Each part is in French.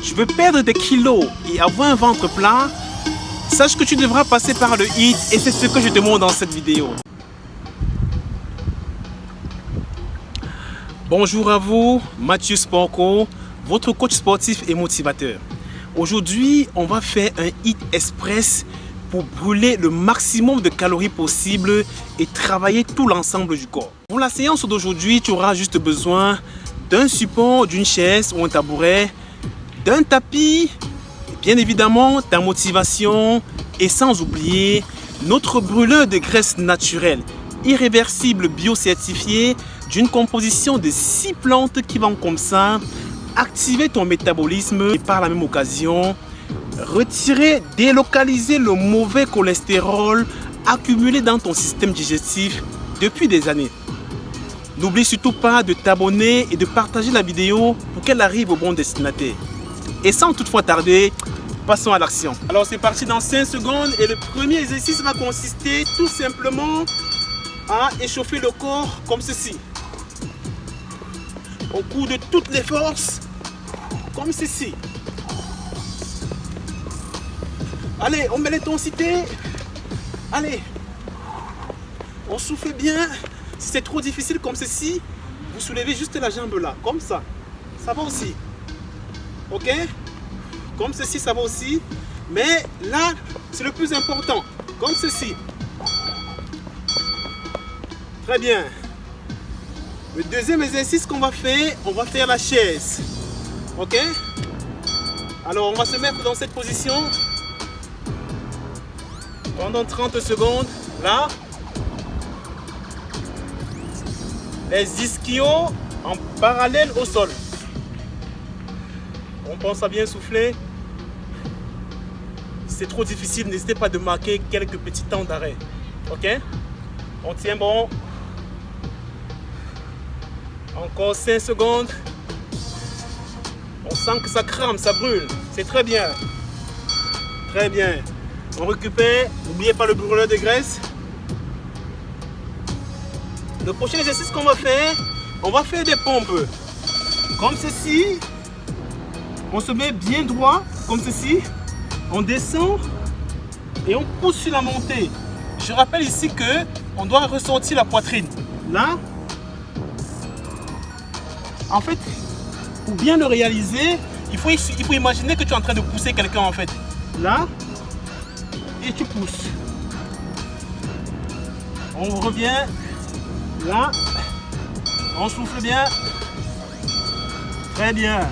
Tu veux perdre des kilos et avoir un ventre plat? Sache que tu devras passer par le HIIT et c'est ce que je te montre dans cette vidéo. Bonjour à vous, Mathieu Sportco, votre coach sportif et motivateur. Aujourd'hui, on va faire un HIIT Express pour brûler le maximum de calories possible et travailler tout l'ensemble du corps. Pour la séance d'aujourd'hui, tu auras juste besoin d'un support, d'une chaise ou un tabouret, d'un tapis, et bien évidemment ta motivation et sans oublier notre brûleur de graisse naturelle, irréversible, bio-certifié, d'une composition de 6 plantes qui vont comme ça activer ton métabolisme et par la même occasion retirer, délocaliser le mauvais cholestérol accumulé dans ton système digestif depuis des années. N'oublie surtout pas de t'abonner et de partager la vidéo pour qu'elle arrive au bon destinataire. Et sans toutefois tarder, passons à l'action. Alors c'est parti dans 5 secondes et le premier exercice va consister tout simplement à échauffer le corps comme ceci. Au coup de toutes les forces, comme ceci. Allez, on met l'intensité. Allez. On souffle bien. Si c'est trop difficile comme ceci, vous soulevez juste la jambe là, comme ça. Ça va aussi. Ok? Comme ceci, ça va aussi. Mais là, c'est le plus important. Comme ceci. Très bien. Le deuxième exercice qu'on va faire la chaise. Ok? Alors, on va se mettre dans cette position pendant 30 secondes. Là. Les ischios en parallèle au sol. On pense à bien souffler. Si c'est trop difficile, n'hésitez pas de marquer quelques petits temps d'arrêt. Ok? On tient bon. Encore 5 secondes. On sent que ça crame, ça brûle. C'est très bien. Très bien. On récupère. N'oubliez pas le brûleur de graisse. Le prochain exercice qu'on va faire des pompes. Comme ceci. On se met bien droit, comme ceci. On descend et on pousse sur la montée. Je rappelle ici que on doit ressortir la poitrine. Là. En fait, pour bien le réaliser, il faut imaginer que tu es en train de pousser quelqu'un en fait. Là, et tu pousses. On revient. Là, on souffle bien. Très bien.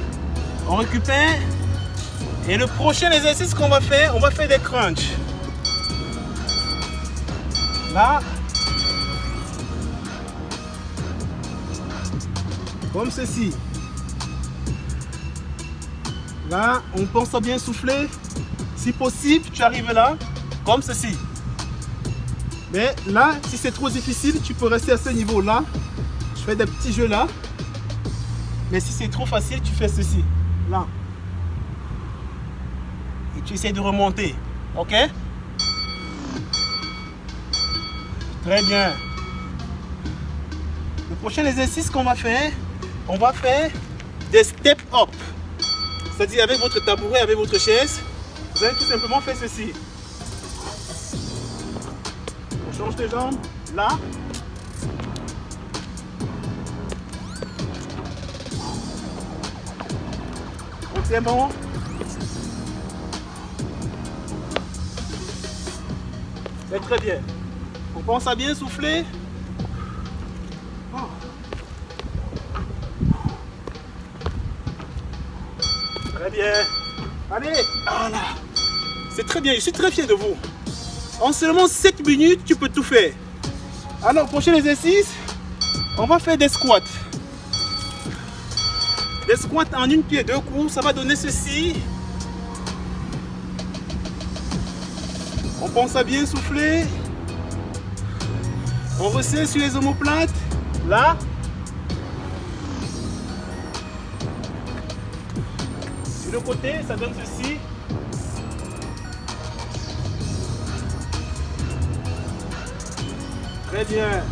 On récupère. Et le prochain exercice qu'on va faire, on va faire des crunchs. Là. Comme ceci. Là, on pense à bien souffler. Si possible, tu arrives là, comme ceci. Mais là, si c'est trop difficile, tu peux rester à ce niveau-là. Je fais des petits jeux là. Mais si c'est trop facile, tu fais ceci. Là. Et tu essaies de remonter. Ok? Très bien. Le prochain exercice qu'on va faire, on va faire des step up. C'est-à-dire avec votre tabouret, avec votre chaise, vous allez tout simplement faire ceci. On change de jambe, là. On tient bon. C'est très bien. On pense à bien souffler. Très bien. Allez. Voilà. C'est très bien. Je suis très fier de vous. En seulement 7 minutes, tu peux tout faire. Alors, prochain exercice, on va faire des squats. Des squats en une pied, 2 coups. Ça va donner ceci. On pense à bien souffler. On resserre sur les omoplates. Là. De l'autre côté, ça donne ceci. Très bien.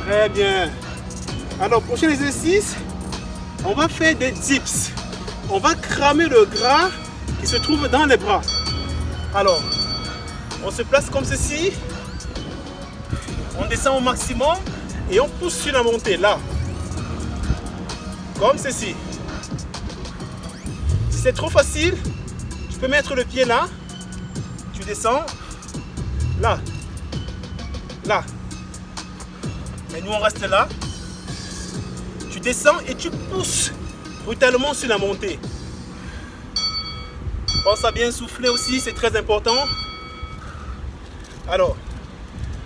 Très bien. Alors, prochain exercice, on va faire des dips. On va cramer le gras qui se trouve dans les bras. Alors, on se place comme ceci. On descend au maximum et on pousse sur la montée, là. Comme ceci. Si c'est trop facile, tu peux mettre le pied là. Tu descends. Là. Là. Mais nous, on reste là. Tu descends et tu pousses brutalement sur la montée. Pense à bien souffler aussi, c'est très important. Alors,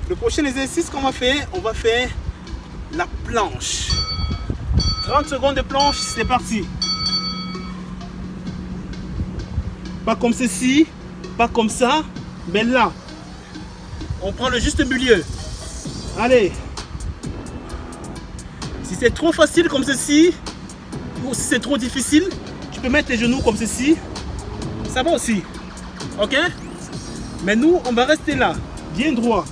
le prochain exercice qu'on va faire, on va faire la planche. 30 secondes de planche, c'est parti. Pas comme ceci, pas comme ça, mais là. On prend le juste milieu. Allez. Si c'est trop facile comme ceci, ou si c'est trop difficile, tu peux mettre les genoux comme ceci. Ça va aussi. Ok? Mais nous, on va rester là, bien droit.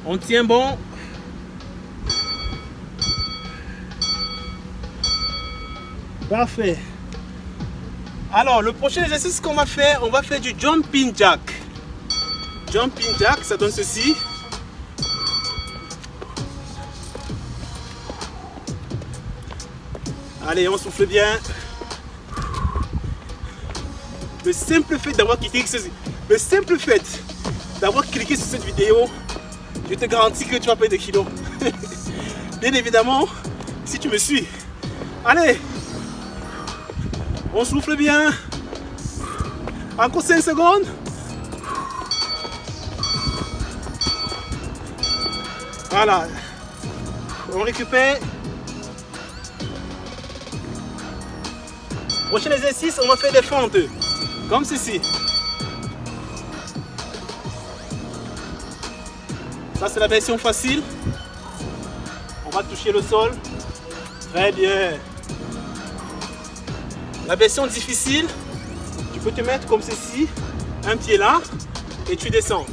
On tient bon. Parfait. Alors, le prochain exercice qu'on va faire, on va faire du jumping jack. Jumping jack, ça donne ceci. Allez, on souffle bien. Le simple fait d'avoir cliqué sur cette vidéo, je te garantis que tu vas perdre des kilos. Bien évidemment, si tu me suis. Allez, on souffle bien. Encore 5 secondes. Voilà. On récupère. Prochain exercice, on va faire des fentes. Comme ceci. Ça, c'est la version facile. On va toucher le sol. Très bien. La version difficile, tu peux te mettre comme ceci. Un pied là. Et tu descends.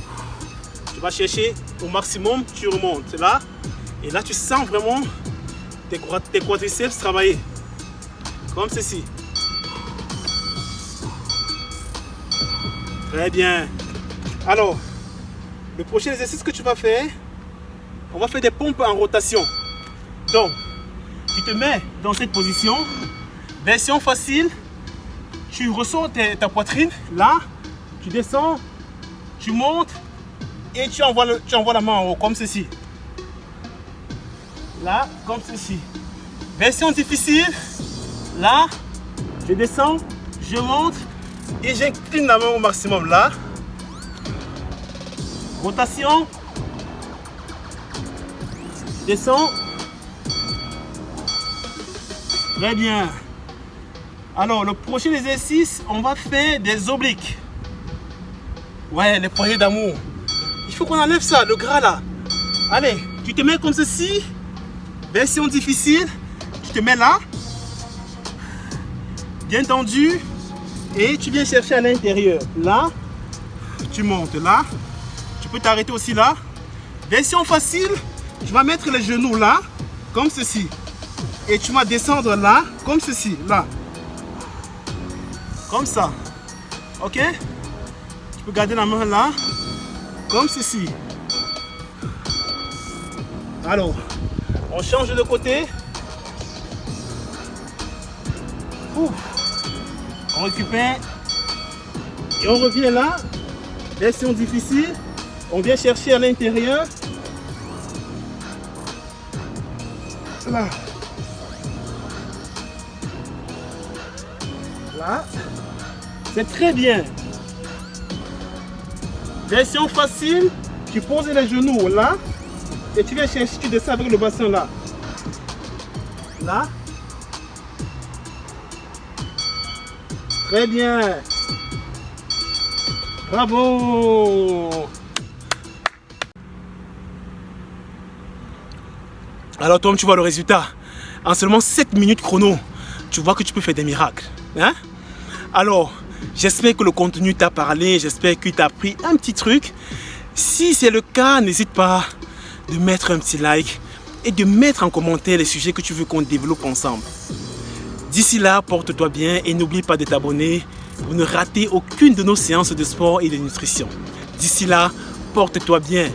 Tu vas chercher au maximum. Tu remontes là. Et là, tu sens vraiment tes quadriceps travailler. Comme ceci. Très bien. Alors, le prochain exercice que tu vas faire, on va faire des pompes en rotation. Donc, tu te mets dans cette position. Version facile, tu ressors ta poitrine. Là, tu descends, tu montes et tu envoies la main en haut, comme ceci. Là, comme ceci. Version difficile, là, je descends, je monte. Et j'incline la main au maximum là. Rotation. Descends. Très bien. Alors, le prochain exercice, on va faire des obliques. Ouais, les poignées d'amour. Il faut qu'on enlève ça, le gras là. Allez, tu te mets comme ceci. Version difficile. Tu te mets là. Bien tendu. Et tu viens chercher à l'intérieur. Là, tu montes là. Tu peux t'arrêter aussi là. Version facile, tu vas mettre les genoux là, comme ceci. Et tu vas descendre là, comme ceci, là. Comme ça. Ok? Tu peux garder la main là, comme ceci. Alors, on change de côté. Ouf. On récupère et on revient là. Version difficile. On vient chercher à l'intérieur. Là. Là. C'est très bien. Version facile. Tu poses les genoux là. Et tu viens chercher, tu descends avec le bassin là. Là. Très bien. Bravo. Alors Tom, tu vois le résultat. En seulement 7 minutes chrono, tu vois que tu peux faire des miracles. Hein? Alors, j'espère que le contenu t'a parlé. J'espère qu'il t'a appris un petit truc. Si c'est le cas, n'hésite pas de mettre un petit like, et de mettre en commentaire les sujets que tu veux qu'on développe ensemble. D'ici là, porte-toi bien et n'oublie pas de t'abonner pour ne rater aucune de nos séances de sport et de nutrition. D'ici là, porte-toi bien.